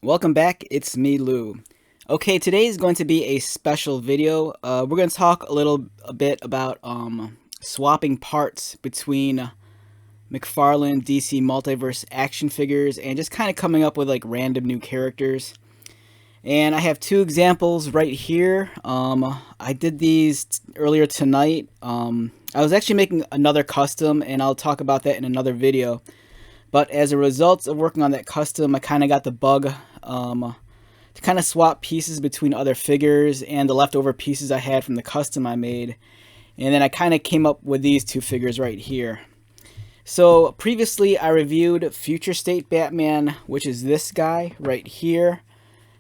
Welcome back, it's me, Lou. Okay, today is going to be a special video. We're going to talk a bit about swapping parts between McFarlane DC Multiverse action figures and just kind of coming up with like random new characters. And I have two examples right here. I did these earlier tonight. I was actually making another custom, and I'll talk about that in another video. But as a result of working on that custom, I kind of got the bug to kind of swap pieces between other figures and the leftover pieces I had from the custom I made. And then I kind of came up with these two figures right here. So previously I reviewed Future State Batman, which is this guy right here.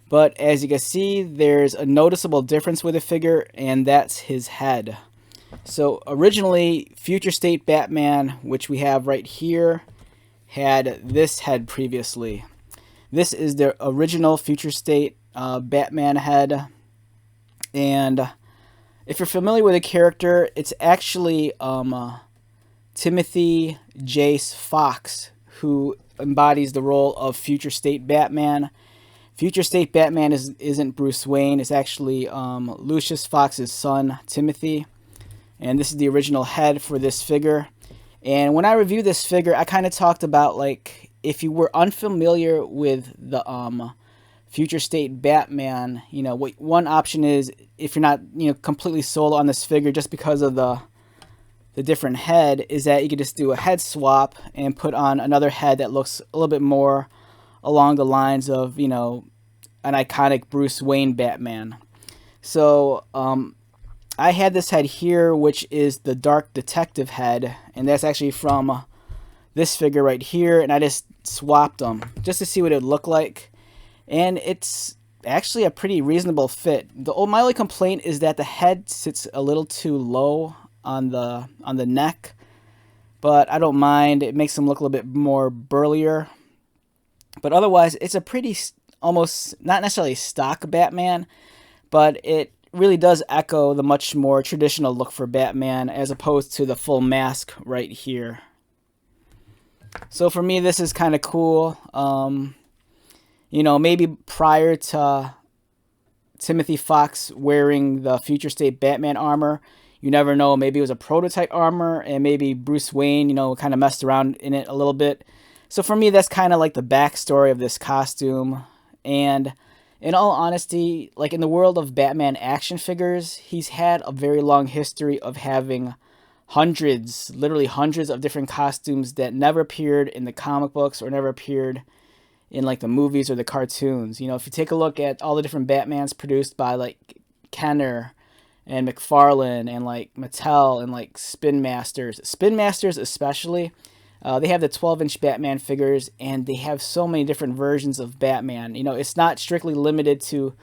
But as you can see, there's a noticeable difference with the figure, and that's his head. So originally, Future State Batman, which we have right here, had this head previously. This is the original Future State Batman head. And if you're familiar with the character, it's actually Timothy Jace Fox, who embodies the role of Future State Batman. Future State Batman isn't Bruce Wayne. It's actually Lucius Fox's son, Timothy. And this is the original head for this figure. And when I reviewed this figure, I kind of talked about, like, if you were unfamiliar with the Future State Batman, you know, what one option is, if you're not, you know, completely sold on this figure just because of the different head, is that you could just do a head swap and put on another head that looks a little bit more along the lines of, you know, an iconic Bruce Wayne Batman. So I had this head here, which is the Dark Detective head, and that's actually from this figure right here, and I just swapped them just to see what it would look like, and it's actually a pretty reasonable fit. My only complaint is that the head sits a little too low on the neck, but I don't mind. It makes him look a little bit more burlier. But otherwise, it's a pretty, almost, not necessarily stock Batman, but it really does echo the much more traditional look for Batman as opposed to the full mask right here. So for me, this is kind of cool. You know, maybe prior to Timothy Fox wearing the Future State Batman armor, you never know, maybe it was a prototype armor, and maybe Bruce Wayne, you know, kind of messed around in it a little bit. So for me, that's kind of like the backstory of this costume. And in all honesty, like in the world of Batman action figures, he's had a very long history of having hundreds, literally hundreds of different costumes that never appeared in the comic books or never appeared in like the movies or the cartoons. You know, if you take a look at all the different Batmans produced by like Kenner and McFarlane and like Mattel and like Spin Masters especially, they have the 12-inch Batman figures, and they have so many different versions of Batman. You know, it's not strictly limited to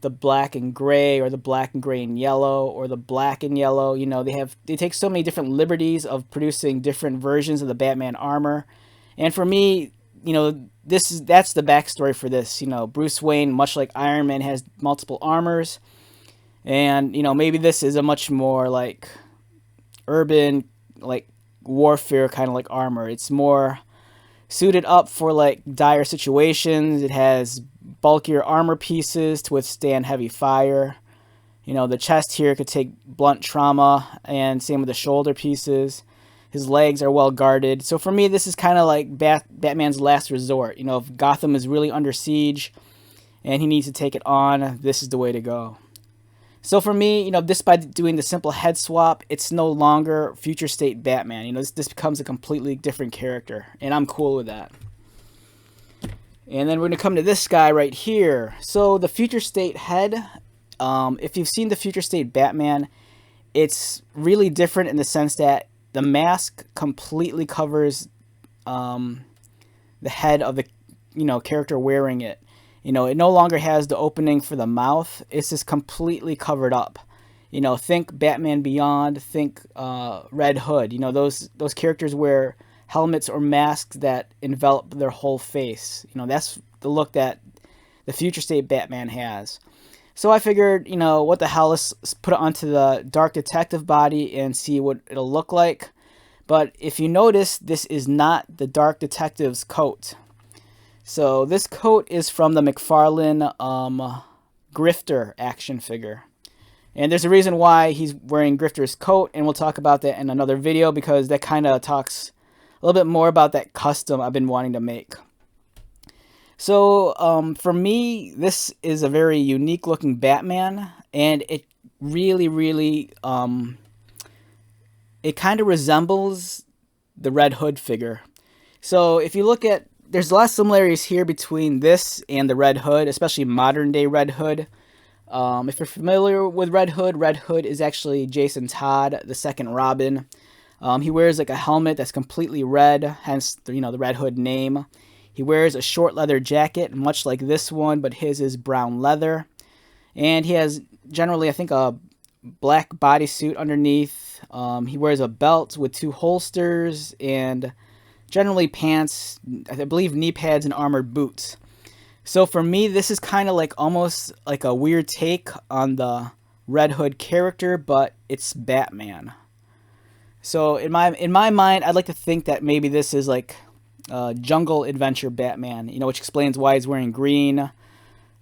the black and gray or the black and gray and yellow or the black and yellow. You know, they take so many different liberties of producing different versions of the Batman armor. And for me, you know, that's the backstory for this. You know, Bruce Wayne, much like Iron Man, has multiple armors. And, you know, maybe this is a much more like urban, like warfare kind of like armor. It's more suited up for like dire situations. It has bulkier armor pieces to withstand heavy fire. You know, the chest here could take blunt trauma, and same with the shoulder pieces. His legs are well guarded. So for me, this is kind of like Batman's last resort. You know, if Gotham is really under siege and he needs to take it on, this is the way to go. So for me, you know, just by doing the simple head swap, it's no longer Future State Batman. You know, this becomes a completely different character, and I'm cool with that. And then we're going to come to this guy right here. So the Future State head, if you've seen the Future State Batman, it's really different in the sense that the mask completely covers the head of the, you know, character wearing it. You know, it no longer has the opening for the mouth. It's just completely covered up. You know, think Batman Beyond, think Red Hood. You know, those characters wear helmets or masks that envelop their whole face. You know, that's the look that the Future State Batman has. So I figured, you know, what the hell, let's put it onto the Dark Detective body and see what it'll look like. But if you notice, this is not the Dark Detective's coat. So this coat is from the McFarlane Grifter action figure. And there's a reason why he's wearing Grifter's coat, and we'll talk about that in another video because that kind of talks a little bit more about that custom I've been wanting to make. So for me, this is a very unique looking Batman, and it really it kind of resembles the Red Hood figure. So if you look at, there's a lot of similarities here between this and the Red Hood, especially modern day Red Hood. If you're familiar with Red Hood is actually Jason Todd, the second Robin. He wears like a helmet that's completely red, hence the Red Hood name. He wears a short leather jacket, much like this one, but his is brown leather. And he has generally, I think, a black bodysuit underneath. He wears a belt with 2 holsters and generally pants, I believe knee pads and armored boots. So for me, this is kind of like almost like a weird take on the Red Hood character, but it's Batman. So in my mind, I'd like to think that maybe this is like jungle adventure Batman, which explains why he's wearing green.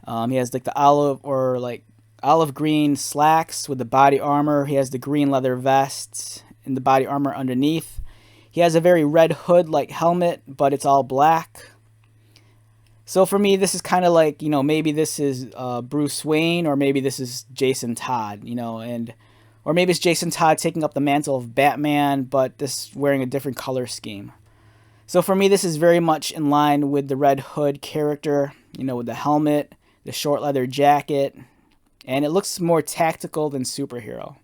He has like the olive green slacks with the body armor. He has the green leather vest and the body armor underneath. He has a very Red Hood-like helmet, but it's all black. So for me, this is kind of like, maybe this is Bruce Wayne, or maybe this is Jason Todd, or maybe it's Jason Todd taking up the mantle of Batman, but this wearing a different color scheme. So for me, this is very much in line with the Red Hood character, with the helmet, the short leather jacket, and it looks more tactical than superhero,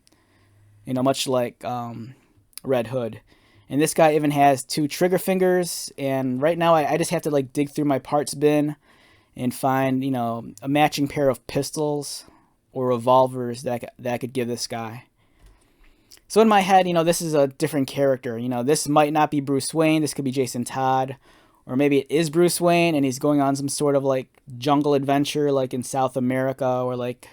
much like Red Hood. And this guy even has 2 trigger fingers, and right now I just have to like dig through my parts bin and find, a matching pair of pistols or revolvers that I could give this guy. So in my head, this is a different character. This might not be Bruce Wayne, this could be Jason Todd, or maybe it is Bruce Wayne and he's going on some sort of like jungle adventure like in South America, or like,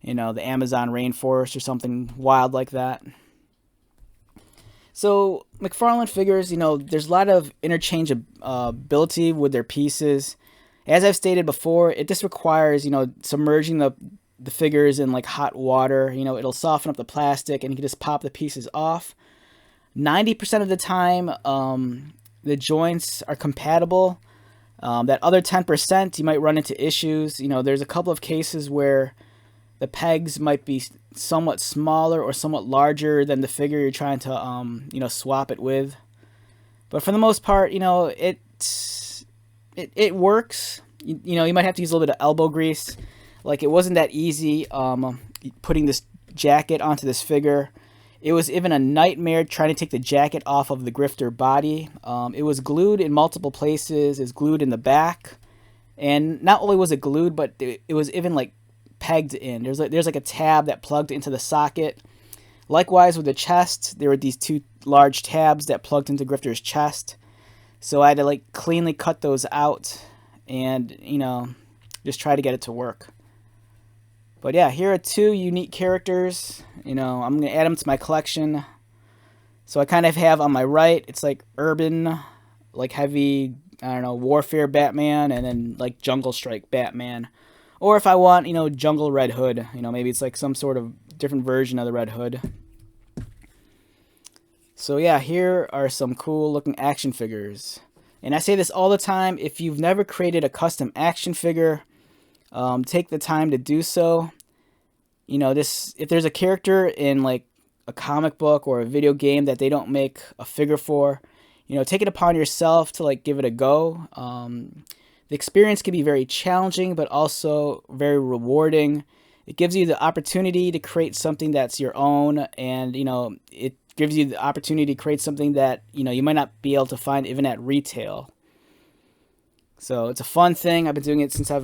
the Amazon rainforest or something wild like that. So McFarlane figures, there's a lot of interchangeability with their pieces. As I've stated before, it just requires, submerging the figures in like hot water. It'll soften up the plastic and you can just pop the pieces off. 90% of the time, the joints are compatible. That other 10%, you might run into issues. There's a couple of cases where the pegs might be somewhat smaller or somewhat larger than the figure you're trying to, swap it with. But for the most part, it works. You might have to use a little bit of elbow grease. Like, it wasn't that easy putting this jacket onto this figure. It was even a nightmare trying to take the jacket off of the Grifter body. It was glued in multiple places. It's glued in the back. And not only was it glued, but it was even like pegged in. There's like a tab that plugged into the socket. Likewise with the chest, there were these 2 large tabs that plugged into Grifter's chest. So I had to like cleanly cut those out and, just try to get it to work. But yeah, here are 2 unique characters. I'm going to add them to my collection. So I kind of have on my right, it's like urban, like heavy, warfare Batman, and then like jungle strike Batman. Or if I want, jungle Red Hood, maybe it's like some sort of different version of the Red Hood. So yeah, here are some cool looking action figures. And I say this all the time, if you've never created a custom action figure, take the time to do so. If there's a character in like a comic book or a video game that they don't make a figure for, take it upon yourself to like give it a go. The experience can be very challenging, but also very rewarding. It gives you the opportunity to create something that's your own, and it gives you the opportunity to create something that you might not be able to find even at retail. So it's a fun thing. I've been doing it since I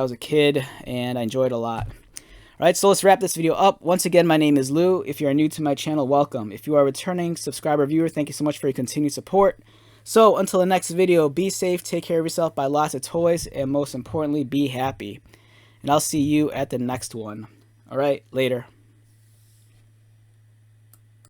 was a kid, and I enjoy it a lot. All right, so let's wrap this video up. Once again, my name is Lou. If you are new to my channel, welcome. If you are a returning subscriber viewer, thank you so much for your continued support. So until the next video, be safe, take care of yourself, buy lots of toys, and most importantly, be happy. And I'll see you at the next one. All right, later.